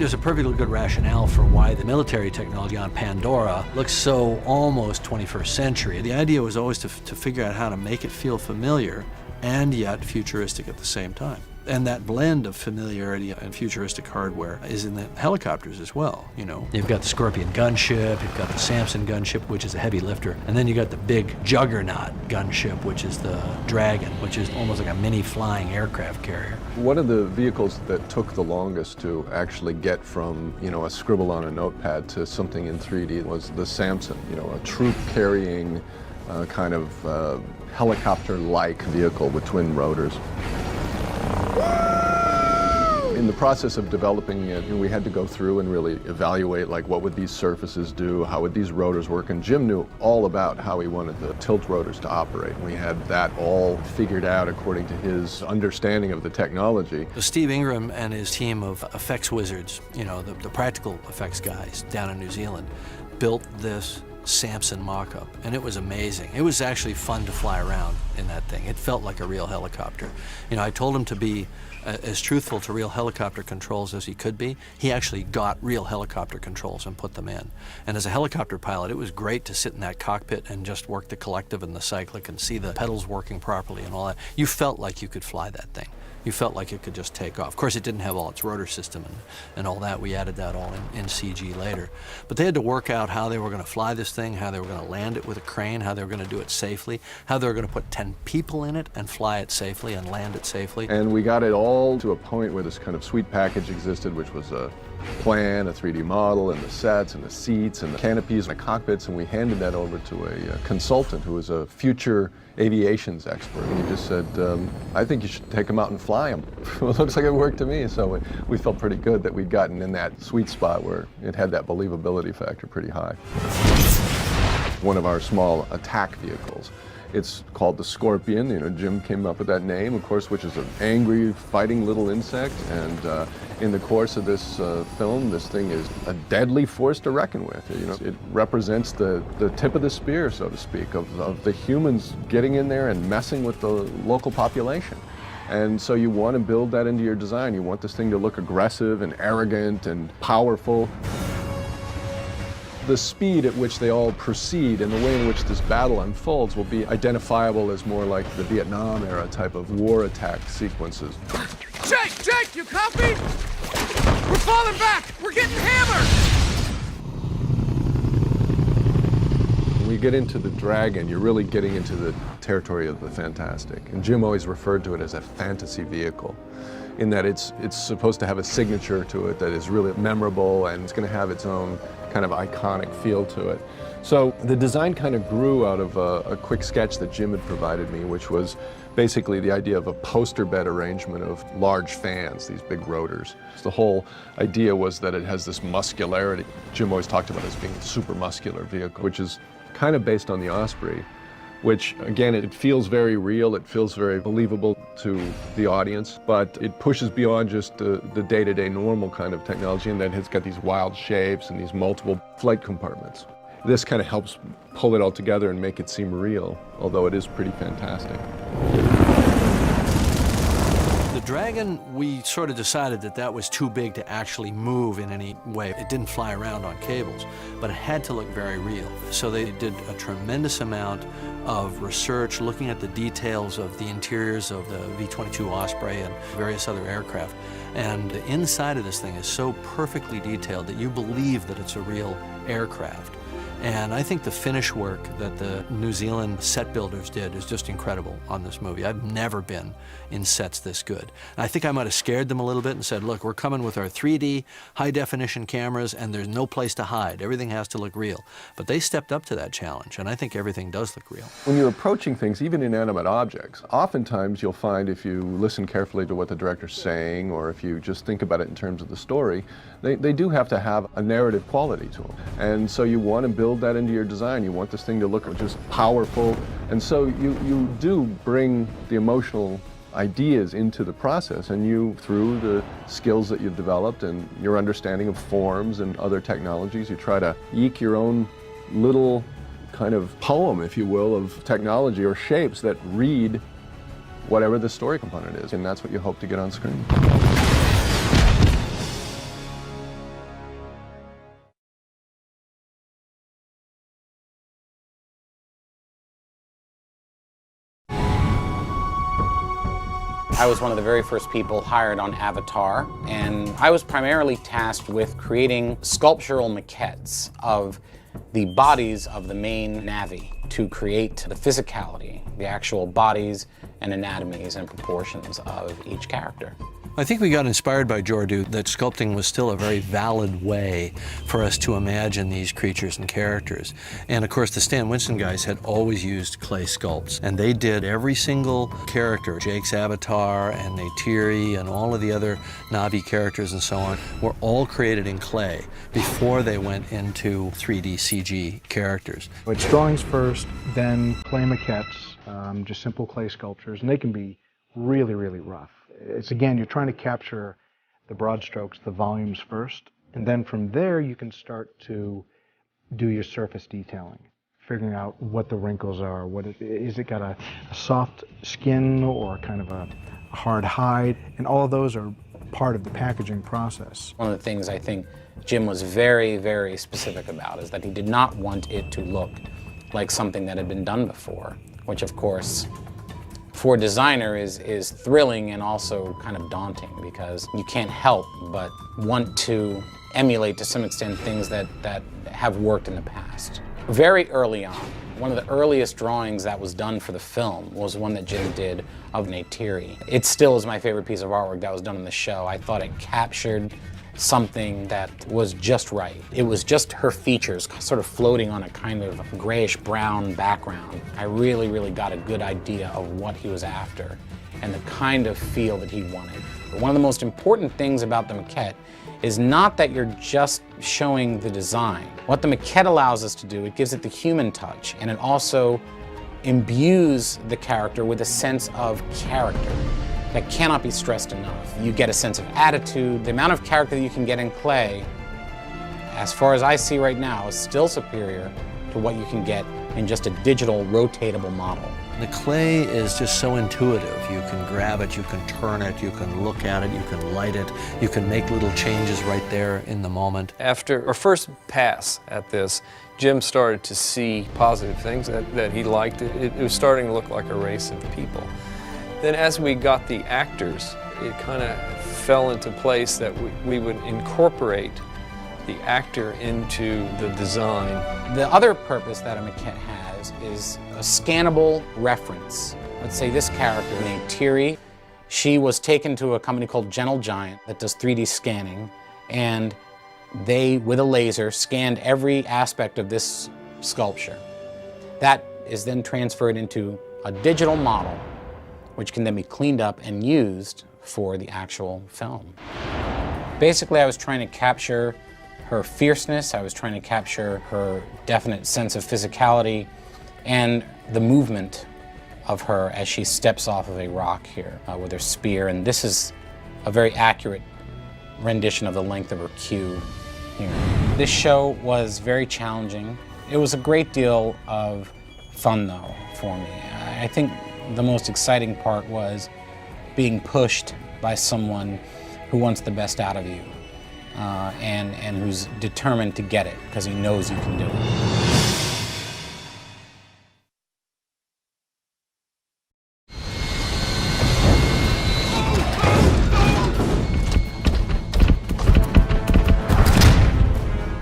There's a perfectly good rationale for why the military technology on Pandora looks so almost 21st century. The idea was always to figure out how to make it feel familiar and yet futuristic at the same time. And that blend of familiarity and futuristic hardware is in the helicopters as well, you know. You've got the Scorpion gunship, you've got the Samson gunship, which is a heavy lifter, and then you got the big Juggernaut gunship, which is the Dragon, which is almost like a mini flying aircraft carrier. One of the vehicles that took the longest to actually get from, you know, a scribble on a notepad to something in 3D was the Samson, you know, a troop-carrying kind of helicopter-like vehicle with twin rotors. In the process of developing it, we had to go through and really evaluate, like, what would these surfaces do, how would these rotors work, and Jim knew all about how he wanted the tilt rotors to operate. We had that all figured out according to his understanding of the technology. Steve Ingram and his team of effects wizards, you know, the practical effects guys down in New Zealand, built this Samson mock-up, and it was amazing. It was actually fun to fly around in that thing. It felt like a real helicopter. You know, I told him to be as truthful to real helicopter controls as he could be. He actually got real helicopter controls and put them in. And as a helicopter pilot, it was great to sit in that cockpit and just work the collective and the cyclic and see the pedals working properly and all that. You felt like you could fly that thing. You felt like it could just take off. Of course, it didn't have all its rotor system and all that. We added that all in CG later. But they had to work out how they were going to fly this thing, how they were going to land it with a crane, how they were going to do it safely, how they were going to put 10 people in it and fly it safely and land it safely. And we got it all to a point where this kind of suite package existed, which was a plan, a 3D model, and the sets, and the seats, and the canopies, and the cockpits, and we handed that over to a consultant who was a future aviations expert. And he just said, I think you should take them out and fly them. It looks like it worked to me, so we felt pretty good that we'd gotten in that sweet spot where it had that believability factor pretty high. One of our small attack vehicles. It's called the Scorpion. You know, Jim came up with that name, of course, which is an angry, fighting little insect. And in the course of this film, this thing is a deadly force to reckon with. You know, it represents the tip of the spear, so to speak, of the humans getting in there and messing with the local population. And so you want to build that into your design. You want this thing to look aggressive and arrogant and powerful. The speed at which they all proceed and the way in which this battle unfolds will be identifiable as more like the Vietnam era type of war attack sequences. Jake, you copy? We're falling back! We're getting hammered! When we get into the Dragon, you're really getting into the territory of the fantastic. And Jim always referred to it as a fantasy vehicle, in that it's supposed to have a signature to it that is really memorable, and it's going to have its own kind of iconic feel to it. So the design kind of grew out of a quick sketch that Jim had provided me, which was basically the idea of a poster bed arrangement of large fans, these big rotors. So the whole idea was that it has this muscularity. Jim always talked about it as being a super muscular vehicle, which is kind of based on the Osprey, which, again, it feels very real, it feels very believable to the audience, but it pushes beyond just the day-to-day normal kind of technology, and that it's got these wild shapes and these multiple flight compartments. This kind of helps pull it all together and make it seem real, although it is pretty fantastic. The Dragon, we sort of decided that that was too big to actually move in any way. It didn't fly around on cables, but it had to look very real. So they did a tremendous amount of research looking at the details of the interiors of the V-22 Osprey and various other aircraft. And the inside of this thing is so perfectly detailed that you believe that it's a real aircraft. And I think the finish work that the New Zealand set builders did is just incredible on this movie. I've never been in sets this good. And I think I might have scared them a little bit and said, look, we're coming with our 3D high-definition cameras, and there's no place to hide. Everything has to look real. But they stepped up to that challenge, and I think everything does look real. When you're approaching things, even inanimate objects, oftentimes you'll find, if you listen carefully to what the director's saying, or if you just think about it in terms of the story, they do have to have a narrative quality to them. And so you want to build that into your design. You want this thing to look just powerful. And so you do bring the emotional ideas into the process, and you, through the skills that you've developed and your understanding of forms and other technologies, you try to eke your own little kind of poem, if you will, of technology or shapes that read whatever the story component is. And that's what you hope to get on screen. I was one of the very first people hired on Avatar, and I was primarily tasked with creating sculptural maquettes of the bodies of the main Na'vi to create the physicality, the actual bodies and anatomies and proportions of each character. I think we got inspired by Jordu that sculpting was still a very valid way for us to imagine these creatures and characters. And of course, the Stan Winston guys had always used clay sculpts, and they did every single character. Jake's avatar and Neytiri and all of the other Na'vi characters and so on were all created in clay before they went into 3D CG characters. It's drawings first, then clay maquettes, just simple clay sculptures, and they can be really, really rough. It's again, you're trying to capture the broad strokes, the volumes first, and then from there you can start to do your surface detailing, figuring out what the wrinkles are, is it got a soft skin or kind of a hard hide, and all of those are part of the packaging process. One of the things I think Jim was very, very specific about is that he did not want it to look like something that had been done before, which of course for a designer is thrilling and also kind of daunting, because you can't help but want to emulate to some extent things that have worked in the past. Very early on, one of the earliest drawings that was done for the film was one that Jim did of Neytiri. It still is my favorite piece of artwork that was done in the show. I thought it captured something that was just right. It was just her features sort of floating on a kind of grayish-brown background. I really, really got a good idea of what he was after and the kind of feel that he wanted. But one of the most important things about the maquette is not that you're just showing the design. What the maquette allows us to do, it gives it the human touch, and it also imbues the character with a sense of character that cannot be stressed enough. You get a sense of attitude. The amount of character that you can get in clay, as far as I see right now, is still superior to what you can get in just a digital rotatable model. The clay is just so intuitive. You can grab it, you can turn it, you can look at it, you can light it, you can make little changes right there in the moment. After our first pass at this, Jim started to see positive things that he liked. It was starting to look like a race of people. Then as we got the actors, it kind of fell into place that we would incorporate the actor into the design. The other purpose that a maquette has is a scannable reference. Let's say this character, Neytiri, she was taken to a company called Gentle Giant that does 3D scanning, and they, with a laser, scanned every aspect of this sculpture. That is then transferred into a digital model, which can then be cleaned up and used for the actual film. Basically, I was trying to capture her fierceness, I was trying to capture her definite sense of physicality, and the movement of her as she steps off of a rock here with her spear. And this is a very accurate rendition of the length of her queue here. This show was very challenging. It was a great deal of fun, though, for me. I think the most exciting part was being pushed by someone who wants the best out of you and who's determined to get it because he knows you can do it.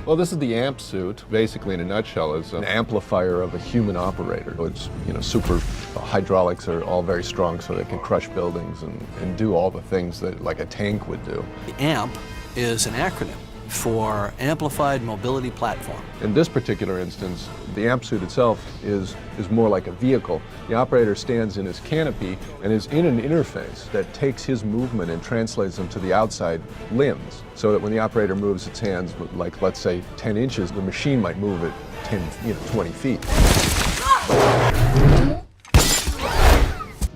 Well, this is the amp suit. Basically, in a nutshell, is an amplifier of a human operator. It's, super hydraulics are all very strong, so they can crush buildings and do all the things that like a tank would do. The AMP is an acronym for Amplified Mobility Platform. In this particular instance, the amp suit itself is more like a vehicle. The operator stands in his canopy and is in an interface that takes his movement and translates them to the outside limbs, so that when the operator moves its hands, like let's say 10 inches, the machine might move at 20 feet.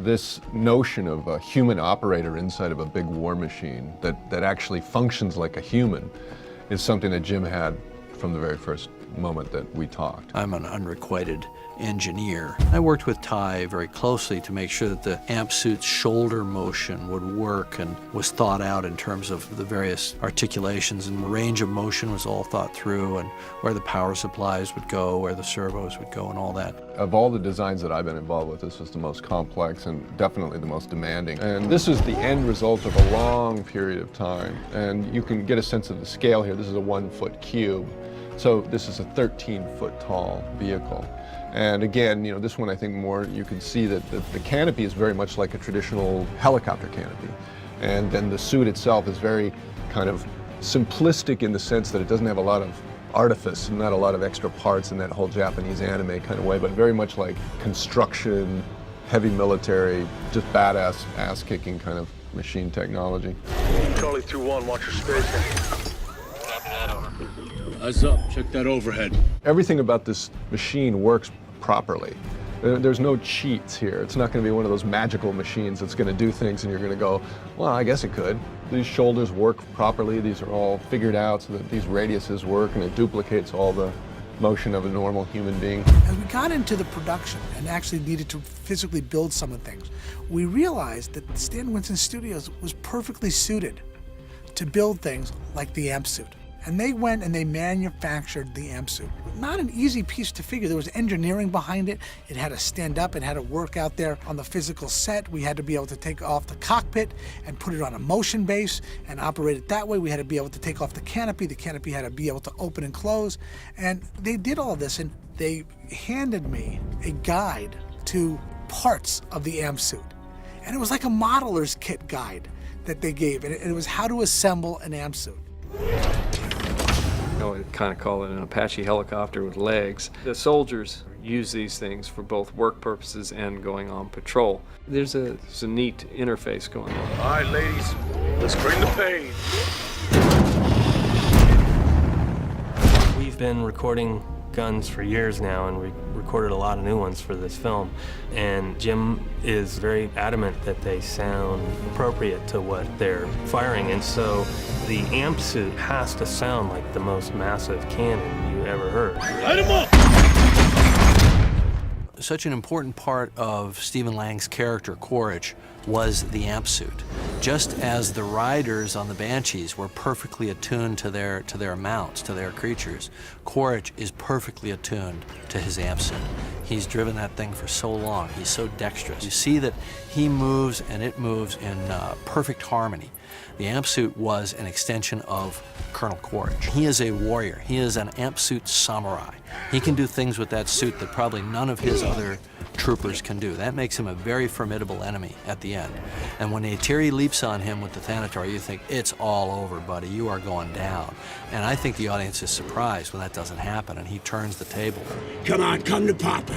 This notion of a human operator inside of a big war machine that actually functions like a human is something that Jim had from the very first moment that we talked. I'm an unrequited engineer. I worked with Ty very closely to make sure that the amp suit's shoulder motion would work and was thought out in terms of the various articulations, and the range of motion was all thought through, and where the power supplies would go, where the servos would go, and all that. Of all the designs that I've been involved with, this was the most complex and definitely the most demanding. And this is the end result of a long period of time. And you can get a sense of the scale here. This is a 1-foot cube. So this is a 13-foot tall vehicle. And again, you know, this one I think more you can see that the canopy is very much like a traditional helicopter canopy. And then the suit itself is very kind of simplistic in the sense that it doesn't have a lot of artifice and not a lot of extra parts in that whole Japanese anime kind of way, but very much like construction, heavy military, just badass ass-kicking kind of machine technology. Charlie 2-1, watch your spacing. Eyes up, check that overhead. Everything about this machine works properly. There's no cheats here. It's not going to be one of those magical machines that's going to do things and you're going to go, well, I guess it could. These shoulders work properly. These are all figured out so that these radiuses work, and it duplicates all the motion of a normal human being. As we got into the production and actually needed to physically build some of the things, we realized that Stan Winston Studios was perfectly suited to build things like the amp suit. And they went and they manufactured the amp suit. Not an easy piece to figure. There was engineering behind it. It had to stand up. It had to work out there on the physical set. We had to be able to take off the cockpit and put it on a motion base and operate it that way. We had to be able to take off the canopy. The canopy had to be able to open and close. And they did all this, and they handed me a guide to parts of the amp suit. And it was like a modeler's kit guide that they gave. And it was how to assemble an amp suit. I would kind of call it an Apache helicopter with legs. The soldiers use these things for both work purposes and going on patrol. There's a neat interface going on. All right, ladies, let's bring the pain. We've been recording guns for years now, and we recorded a lot of new ones for this film. And Jim is very adamant that they sound appropriate to what they're firing. And so the amp suit has to sound like the most massive cannon you ever heard. Light him up! Such an important part of Stephen Lang's character, Quaritch, was the amp suit. Just as the riders on the Banshees were perfectly attuned to their mounts, to their creatures, Quaritch is perfectly attuned to his amp suit. He's driven that thing for so long. He's so dexterous. You see that he moves and it moves in perfect harmony. The amp suit was an extension of Colonel Quaritch. He is a warrior. He is an amp suit samurai. He can do things with that suit that probably none of his other troopers can do. That makes him a very formidable enemy at the end. And when Neytiri leaps on him with the Thanator, you think, it's all over, buddy. You are going down. And I think the audience is surprised when that doesn't happen, and he turns the table. Come on, come to Papa.